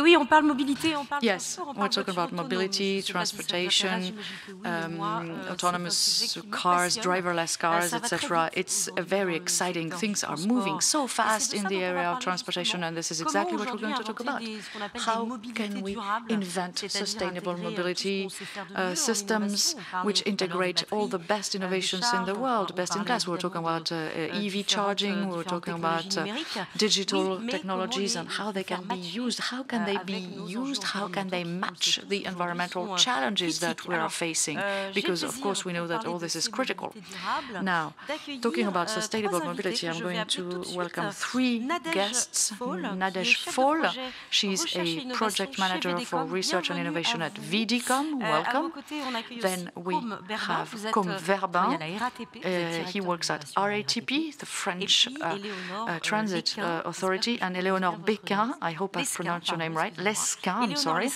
oui, on parle mobilité, on parle Yes, transport, on we're parle talking voiture about autonome. mobility, Je sais pas si ça vous transportation, intéresse, j'imagine que oui, mais moi, c'est autonomous un sujet qui me cars, passionne. driverless cars, Ça va très etc. vite It's aujourd'hui very dans le exciting. secteur du Things are moving transport. so Et c'est fast de in ça the dont on va area of parler transportation, justement. and this is Comment exactly what we're aujourd'hui going to talk inventer about. ce qu'on appelle des How mobilités can we durables, invent c'est-à-dire sustainable intégrer tout ce mobility qu'on sait faire de mieux en systems innovation. On parlait which tout à l'heure des integrate all the batteries, best de innovations in charge, the world, on best in parlait class? We're talking évidemment about de EV charging, we're différentes talking technologies about numériques. digital Oui, mais comment technologies and how they faire can be matcher used. How can they be avec nos used? enjeux How can environnementaux they qui, on le match sait tous, the aujourd'hui environmental sont challenges that critiques. we are Alors, facing? j'ai le Because, of course, plaisir, we know pour that all parler de this is ces critical. mobilités durables, Now, talking d'accueillir about trois sustainable invités mobility, que I'm je vais going appeler tout de to suite. welcome three Nadège guests. Faul, qui est Nadège chef de Faul, projet she's recherche et a innovation project chez manager for Vedecom. research and Bienvenue innovation à at vous. Vidcom. À vos Welcome. côtés, on accueille Then aussi we Côme Berbain. have Vous êtes Côme Berbain. à la RATP. Vous êtes He works at directeur d'innovation à la RATP, the French Et puis, Eléonore Transit Lesquins. Authority, and Eléonore Lesquins, I hope I've pronounced your name right, Lesquins, I'm sorry,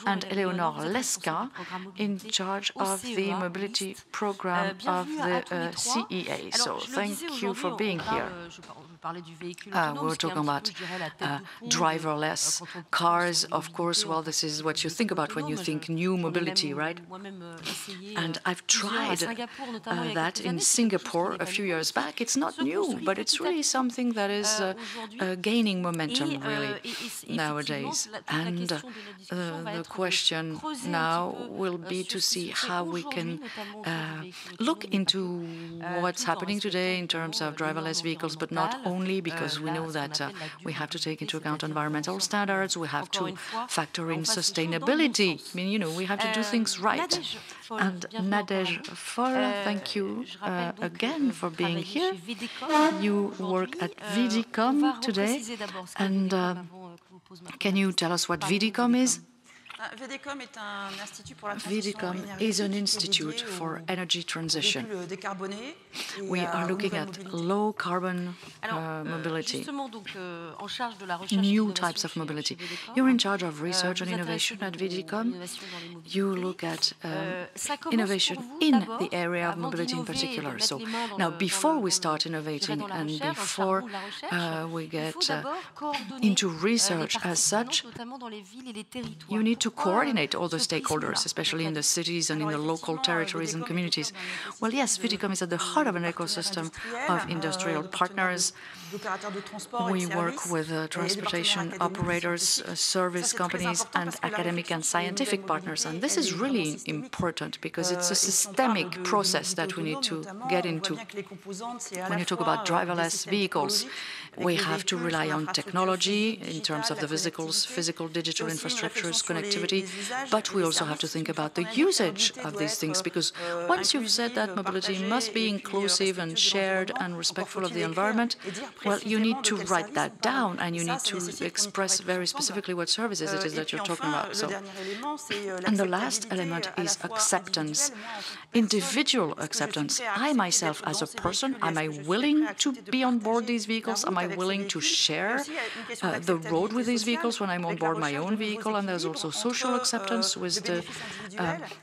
and Eléonore Lesquins, in charge of the mobility program of the CEA. So thank you for being here. We're talking about driverless cars, of course. Well, this is what you think about when you think new mobility, right? And I've tried that in Singapore a few years back. It's not new, but it's really something that is gaining momentum, really, nowadays. And the question now will be to see how we can look into what's happening today in terms of driverless vehicles, but not only, because we know that we have to take into account environmental standards, we have to factor in sustainability. I mean, you know, we have to do things right. And Nadège Faul, thank you again for being here. You work at Vidcom today, and can you tell us what Vidcom is? Vidcom is an institute for energy transition. We are looking at low-carbon mobility, new types of mobility. You're in charge of research and innovation at Vidcom. You look at innovation in the area of mobility in particular. So now, before we start innovating and before we get into research as such, you need to coordinate all the stakeholders, especially in the cities and in the local territories and communities. Well, yes, Vidcom is at the heart of an ecosystem of industrial partners. We work with transportation operators, service companies, and academic and scientific partners. And this is really important because it's a systemic process that we need to get into. When you talk about driverless vehicles, we have to rely on technology in terms of the physical digital infrastructures, connectivity, but we also have to think about the usage of these things, because once you've said that mobility must be inclusive and shared and respectful of the environment, well, you need to write that down and you need to express very specifically what services it is that you're talking about. So, and the last element is acceptance, individual acceptance. I myself, as a person, am I willing to be on board these vehicles? Am I willing to share the road with these vehicles when I'm on board my own vehicle? And there's also social acceptance with the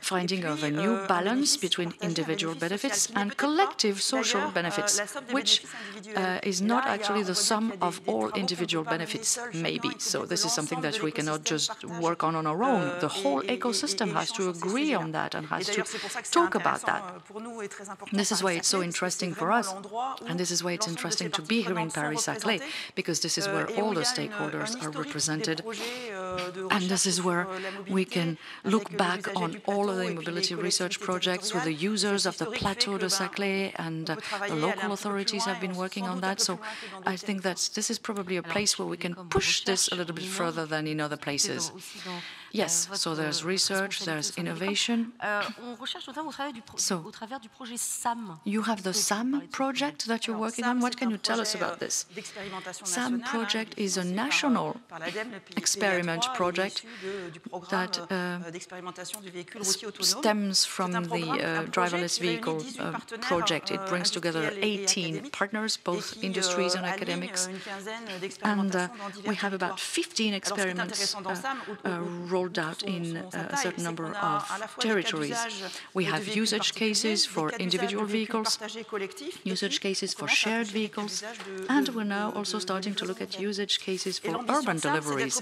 finding of a new balance between individual benefits and collective social benefits, which is not actually the sum of all individual benefits, maybe. So this is something that we cannot just work on our own. The whole ecosystem has to agree on that and has to talk about that. This is why it's so interesting for us, and this is why it's interesting to be here in Paris-Saclay, because this is where all the stakeholders are represented, and this is where we can look back on all of the mobility research projects with the users of the Plateau de Saclay, and the local authorities have been working on that. So I think that this is probably a place where we can push this a little bit further than in other places. Yes, so there's research, there's innovation. So you have the SAM project that you're working on. What can you tell us about this? SAM project is a national experiment project that stems from the driverless vehicle project. It brings together 18 partners, both industries and academics, and we have about 15 experiments rolled out in a certain number of territories. We have usage cases for individual vehicles, usage cases for shared vehicles, and we're now also starting to look at usage cases for urban deliveries.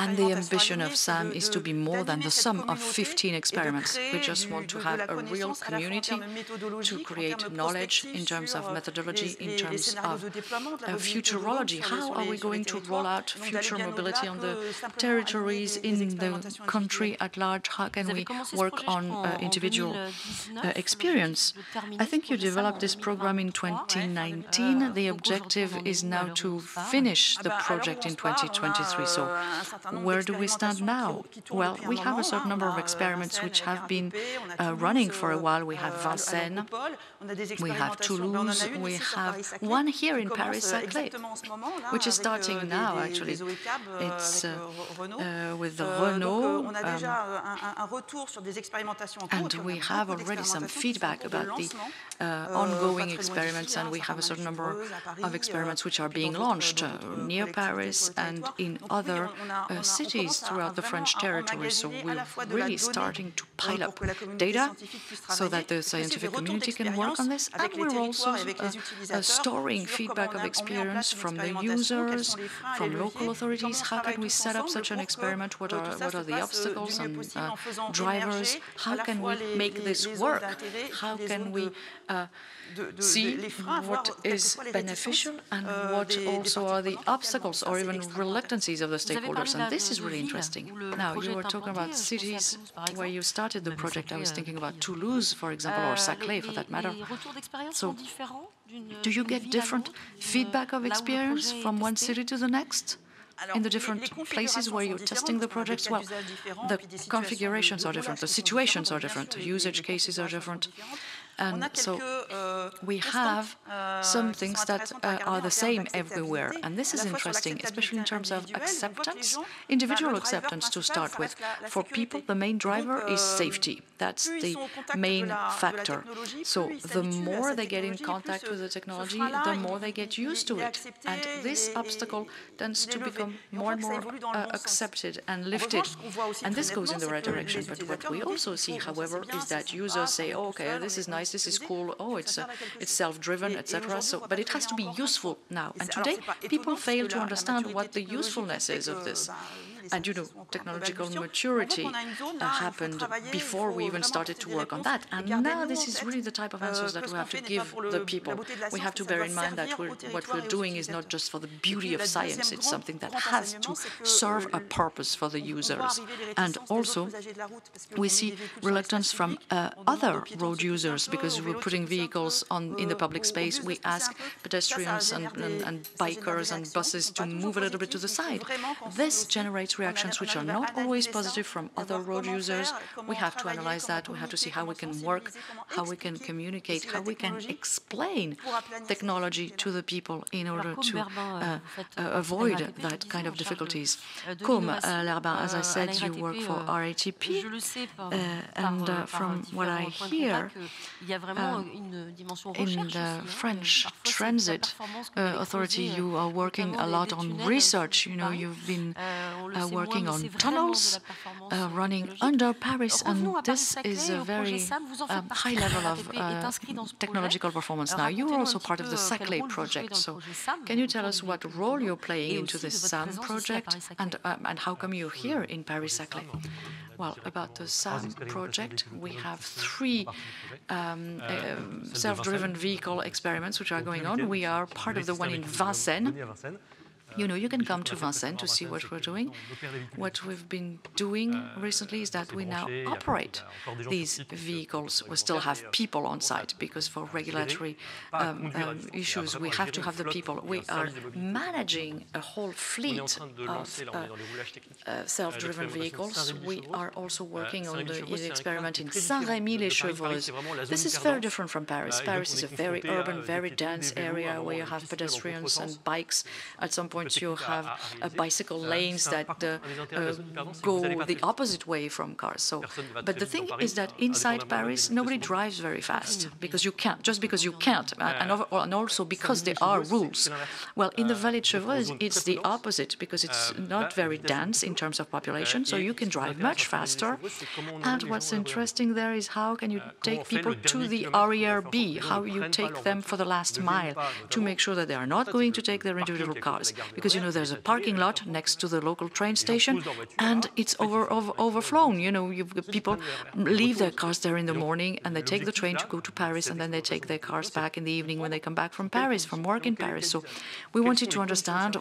And the ambition of SAM is to be more than the sum of 15 experiments. We just want to have a real community to create knowledge in terms of methodology, in terms of futurology. How are we going to roll out future mobility on the territories, in the country at large? How can we work on individual experience? I think you developed this program in 2019. The objective is now to finish the project in 2023. So where do we stand now? Well, we have a certain number of experiments which have been running for a while. We have Vincennes, we have Toulouse, we have one here in Paris-Saclay, which is starting now, actually. It's with the Renault, and we have already some feedback about the ongoing experiments, and we have a certain number of experiments which are being launched near Paris and in other cities throughout the French territory. So we're really starting to pile up data so that the scientific community can work on this, and we're also storing feedback of experience from the users, from local authorities. How can we set up such an experiment? What are the obstacles and drivers? How can we make this work? How can we see what is beneficial and what also are the obstacles or even reluctancies of the stakeholders? And this is really interesting. Now, you were talking about cities where you started the project. I was thinking about Toulouse, for example, or Saclay, for that matter. So, do you get different feedback of experience from one city to the next? In the different places where you're testing the projects? Well, the configurations are different, the situations are different, the usage cases are different. And so we have some things that are the same everywhere. And this is interesting, especially in terms of acceptance, individual acceptance to start with. For people, the main driver is safety. That's the main factor. So the more they get in contact with the technology, the more they get used to it. And this obstacle tends to become more and more accepted and lifted. And this goes in the right direction. But what we also see, however, is that users say, oh, okay, this is nice, this is cool, oh, it's self-driven, etc. So, but it has to be useful now. And today, people fail to understand what the usefulness is of this. And you know, technological maturity happened before we even started to work on that. And now this is really the type of answers that we have to give the people. We have to bear in mind that what we're doing is not just for the beauty of science. It's something that has to serve a purpose for the users. And also, we see reluctance from other road users because we're putting vehicles in the public space. We ask pedestrians and bikers and buses to move a little bit to the side. This generates reactions which are not always positive from other road users. We have to analyze that. We have to see how we can work, how we can communicate, how we can explain technology to the people in order to avoid that kind of difficulties. Côme Berbain, as I said, you work for RATP, and from what I hear, in the French Transit Authority, you are working a lot on research. You know, you've been working on tunnels running under Paris, and this is a very high level of technological performance now. You are also part of the Saclay project, so can you tell us what role you're playing into this SAM project, and how come you're here in Paris-Saclay? Well, about the SAM project, we have 3 self-driven vehicle experiments which are going on. We are part of the one in Vincennes. You know, you can come to Vincennes to see what we're doing. What we've been doing recently is that we now operate these vehicles. We still have people on site because for regulatory issues, we have to have the people. We are managing a whole fleet of self-driven vehicles. We are also working on the experiment in Saint-Rémy-les-Chevreuses. This is very different from Paris. Paris is a very urban, very dense area where you have pedestrians and bikes. At some point, points you have bicycle lanes that go the opposite way from cars. So, but the thing is that inside Paris, nobody drives very fast because you can't, just because you can't, and also because there are rules. Well, in the Vallée de Chevreuse, it's the opposite because it's not very dense in terms of population, so you can drive much faster. And what's interesting there is how can you take people to the RERB, how you take them for the last mile to make sure that they are not going to take their individual cars. Because, you know, there's a parking lot next to the local train station and it's overflown. You know, people leave their cars there in the morning and they take the train to go to Paris, and then they take their cars back in the evening when they come back from Paris, from work in Paris. So we wanted to understand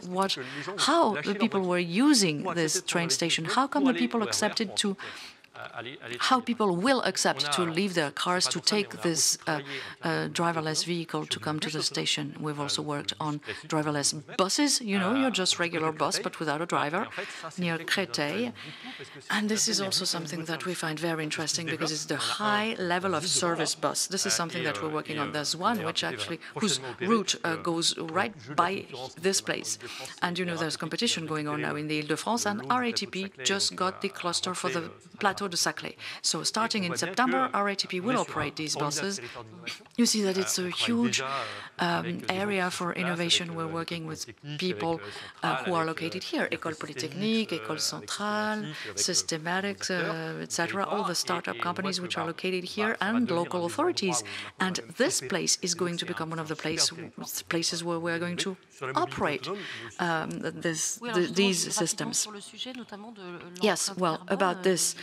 how the people were using this train station. How come the people accepted to how people will accept to leave their cars to take this driverless vehicle to come to the station. We've also worked on driverless buses. You know, you're just regular bus, but without a driver, near Créteil. And this is also something that we find very interesting because it's the high level of service bus. This is something that we're working on. There's one whose route goes right by this place. And, you know, there's competition going on now in the Île-de-France, and RATP just got the cluster for the Plateau de Saclay. So starting in September, RATP will operate these buses. You see that it's a huge area for innovation. We're working with people who are located here, École Polytechnique, École Centrale, Systematics, etc., all the startup companies which are located here, and local authorities. And this place is going to become one of the places where we're going to operate these systems. Yes, well, about this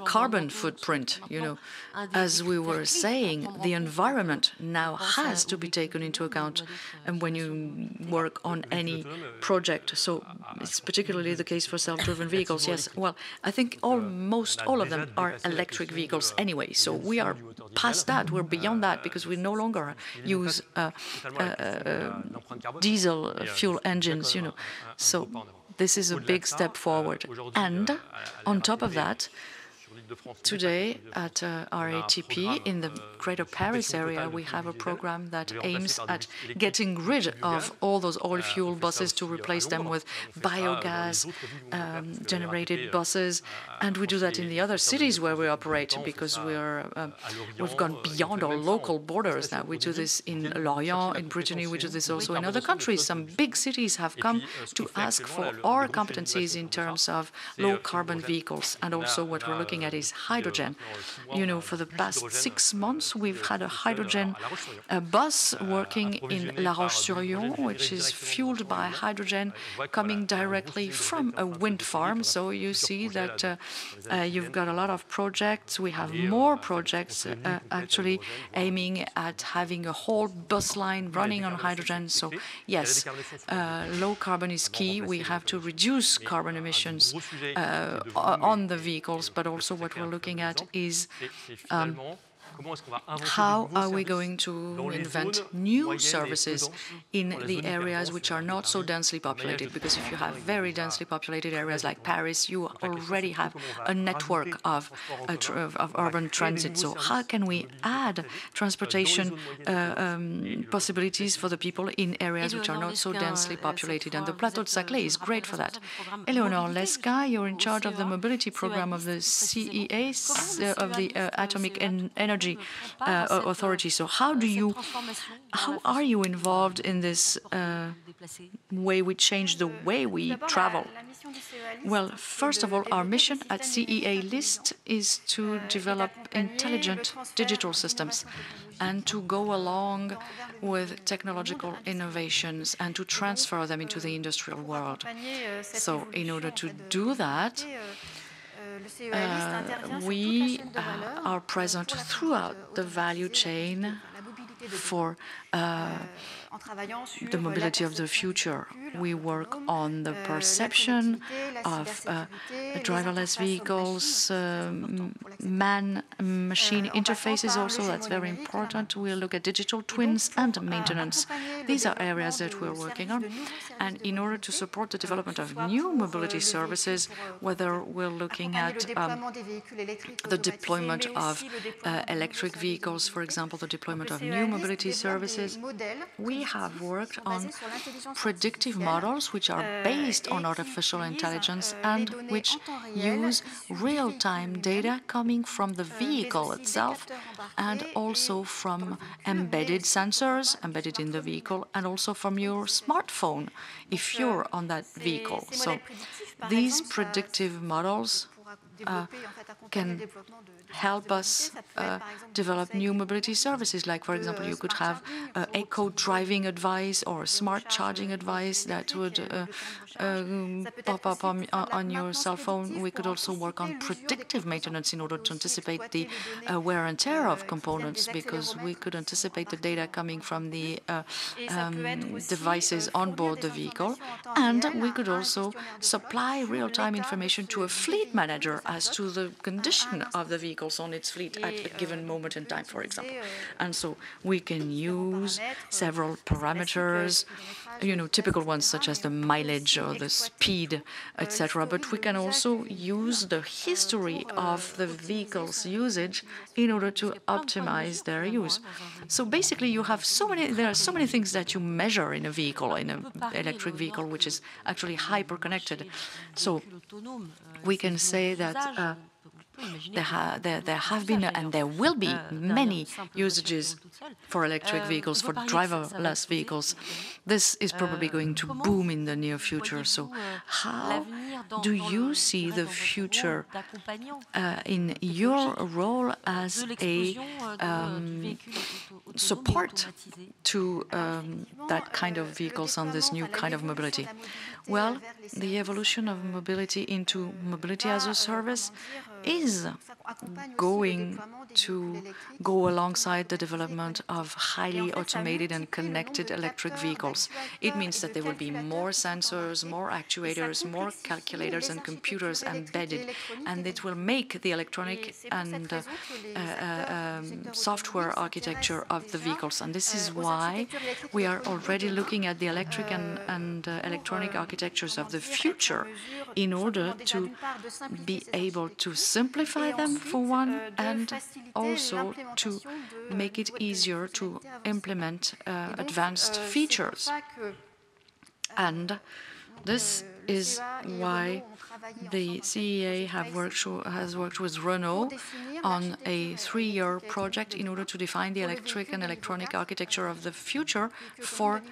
carbon footprint, you know, as we were saying, the environment now has to be taken into account when you work on any project. So it's particularly the case for self-driven vehicles. Yes, well, I think almost all of them are electric vehicles anyway. So we are past that, we're beyond that, because we no longer use diesel fuel engines, you know. So this is a big step forward. And on top of that, today at RATP in the Greater Paris area, we have a program that aims at getting rid of all those oil fuel buses to replace them with biogas generated buses. And we do that in the other cities where we operate because we've gone beyond our local borders now. We do this in Lorient, in Brittany. We do this also in other countries. Some big cities have come to ask for our competencies in terms of low carbon vehicles. And also what we're looking at is hydrogen. You know, for the past 6 months, we've had a hydrogen bus working in La Roche-sur-Yon, which is fueled by hydrogen coming directly from a wind farm. So you see that you've got a lot of projects. We have more projects actually aiming at having a whole bus line running on hydrogen. So yes, low carbon is key. We have to reduce carbon emissions on the vehicles, but also what we're looking at is how are we going to invent new services in the areas which are not so densely populated? Because if you have very densely populated areas like Paris, you already have a network of urban transit. So how can we add transportation possibilities for the people in areas which are not so densely populated? And the Plateau de Saclay is great for that. Eléonore Lesquins, you're in charge of the mobility program of the CEA, of the Atomic Energy Authority. So how are you involved in this way we change the way we travel? Well, first of all, our mission at CEA List is to develop intelligent digital systems and to go along with technological innovations and to transfer them into the industrial world. So in order to do that, we are present throughout the value chain for the mobility of the future. We work on the perception of driverless vehicles, man-machine interfaces also, that's very important. We'll look at digital twins and maintenance. These are areas that we're working on. And in order to support the development of new mobility services, whether we're looking at the deployment of electric vehicles, for example, the deployment of new mobility services, we have worked on predictive models which are based on artificial intelligence and which use real-time data coming from the vehicle itself and also from embedded sensors embedded in the vehicle and also from your smartphone if you're on that vehicle. So these predictive models can help us develop new mobility services. Like, for example, you could have eco-driving advice or smart charging advice that would pop up on your cell phone. We could also work on predictive maintenance in order to anticipate the wear and tear of components, because we could anticipate the data coming from the devices on board the vehicle. And we could also supply real-time information to a fleet manager as to the condition of the vehicles on its fleet at a given moment in time, for example. And so we can use several parameters, typical ones such as the mileage or the speed, etc. But we can also use the history of the vehicle's usage in order to optimize their use. So basically, there are so many things that you measure in a vehicle, in an electric vehicle, which is actually hyper-connected. So we can say that there have been and there will be many usages for electric vehicles, for driverless vehicles. This is probably going to boom in the near future. So how do you see the future in your role as a support to that kind of vehicles on this new kind of mobility? Well, the evolution of mobility into mobility as a service is going to go alongside the development of highly automated and connected electric vehicles. It means that there will be more sensors, more actuators, more calculators and computers embedded, and it will make the electronic and software architecture of the vehicles. And this is why we are already looking at the electric and electronic architectures of the future in order to be able to simplify them for one, and also to make it easier to implement advanced features. And this is why the CEA has worked with Renault on a 3-year project in order to define the electric and electronic architecture of the future for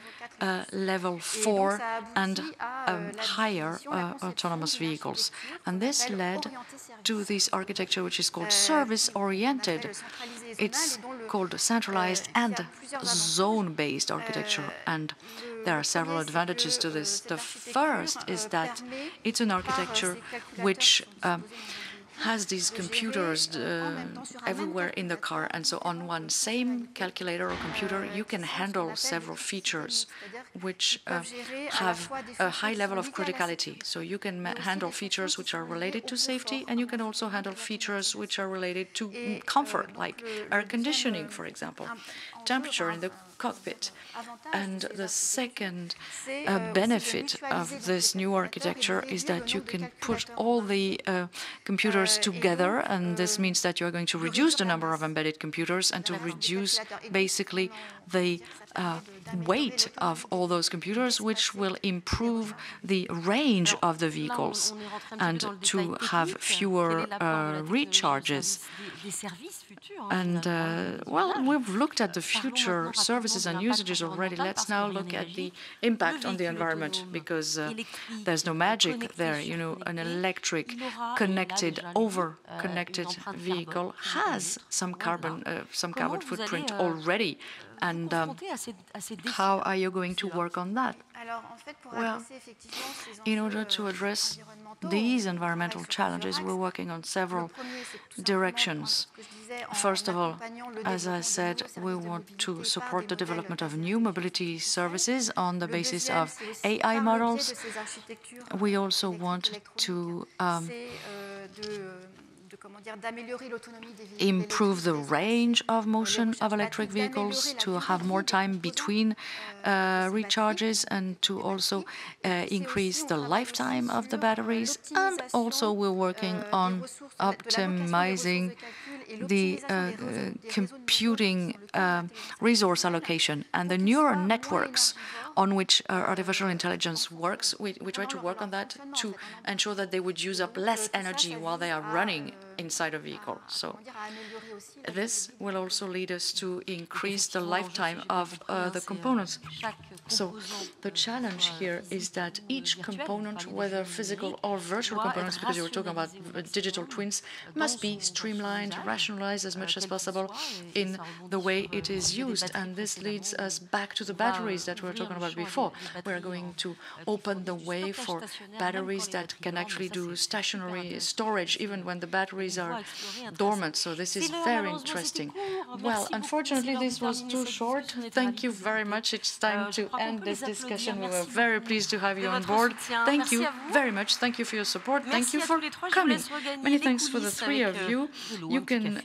level 4 and higher autonomous vehicles. And this led to this architecture which is called service-oriented. It's called centralized and zone-based architecture, and there are several advantages to this. The first is that it's an architecture which has these computers everywhere in the car, and so on one same calculator or computer you can handle several features which have a high level of criticality. So you can handle features which are related to safety, and you can also handle features which are related to comfort, like air conditioning, for example, temperature in the cockpit. And the second benefit of this new architecture is that you can put all the computers together, and this means that you're going to reduce the number of embedded computers and to reduce basically the weight of all those computers, which will improve the range of the vehicles and to have fewer recharges. And, well, we've looked at the future services and usages already. Let's now look at the impact on the environment, because there's no magic there. You know, an electric, connected, over-connected vehicle has some carbon footprint already. And how are you going to work on that? Well, in order to address these environmental challenges, we're working on several directions. First of all, as I said, we want to support the development of new mobility services on the basis of AI models. We also want to improve the range of motion of electric vehicles, to have more time between recharges, and to also increase the lifetime of the batteries. And also we're working on optimizing the computing resource allocation and the neural networks on which artificial intelligence works. We try to work on that to ensure that they would use up less energy while they are running inside a vehicle. So this will also lead us to increase the lifetime of the components. So the challenge here is that each component, whether physical or virtual components, because you were talking about digital twins, must be streamlined, rationalized as much as possible in the way it is used. And this leads us back to the batteries that we were talking about before. We're going to open the way for batteries that can actually do stationary storage, even when the batteries are dormant. So this is very interesting. Well, unfortunately, this was too short. Thank you very much. It's time to end this discussion. We were very pleased to have you on board. Thank you very much. Thank you for your support. Thank you for coming. Many thanks for the three of you. You can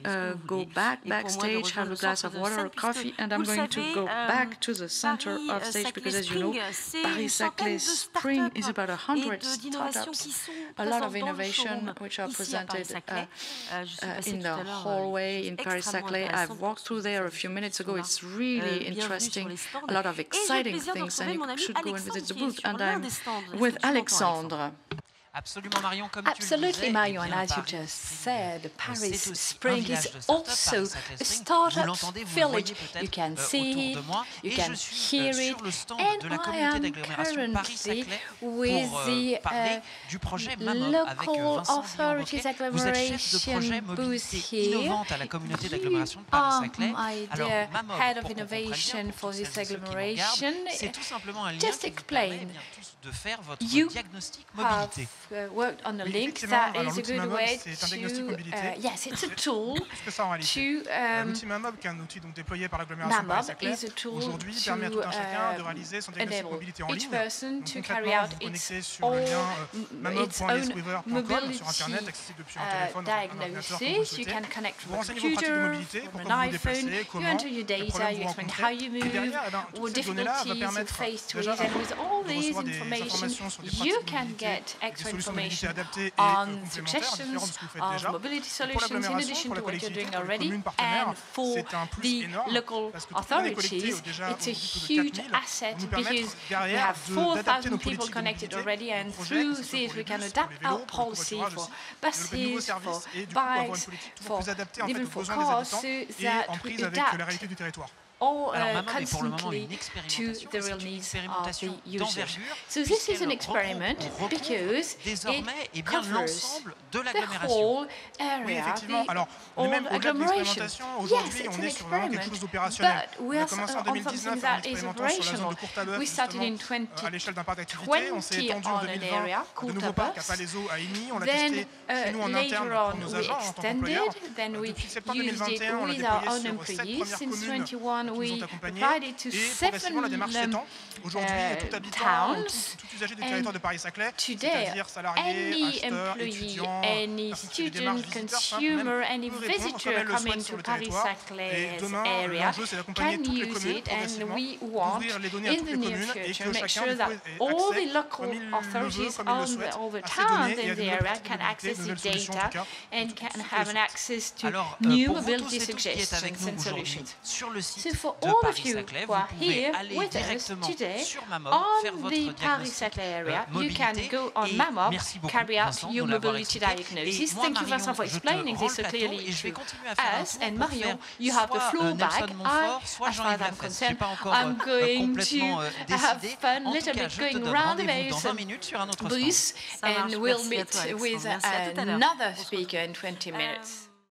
go backstage, have a glass of water or coffee, and I'm going to go back to the center of stage because, as you know, Paris-Saclay Spring is about 100 startups, a lot of innovation which are presented in the hallway in Paris-Saclay. I've walked through there a few minutes ago. It's really interesting, a lot of exciting things, and you should go and visit the booth. And I'm with Alexandre. Absolutely, Marion, and as you just said, Paris Spring is also a startup village. You can see it, you can hear it, and I am currently with the local authorities agglomeration booth here. You are my dear head of innovation for this agglomeration. Just explain. You have worked on the link. That is a good way to, yes, it's a tool to, Mamob is a tool to enable each person to carry out its own mobility diagnosis. You can connect from a computer, from an iPhone, you enter your data, you explain how you move, what difficulties you face with, and with all these information, you can get extra information on suggestions of mobility solutions in addition to what you're doing already. And for the local authorities, it's a huge asset because we have 4,000 people connected already, and through this we can adapt our policy for buses, for bikes, even for cars, so that we adapt or constantly to the real needs of the user. So this is an experiment because it covers the whole area, the whole agglomeration. Yes, it's an experiment, but we are on something that is operational. We started in 2020 on an area, Courtabas. Then later on we extended, then we used it with our own employees. Since 2021 we provided to 7 towns, and today any employee, any student, consumer, any visitor coming to Paris-Saclay's area can use it, and we want in the near future make sure that all the local authorities on all the towns in the area can access the data and can have an access to new mobility suggestions and solutions. So for all of you who are here with us today on the Paris-Saclay area, you can go on Mamob, carry out your mobility diagnosis. Thank you, Vincent, for explaining this so clearly to us. And Marion, you have the floor back. As far as I'm concerned, I'm going to have fun a little bit going around the various booths, and we'll meet with another speaker in 20 minutes.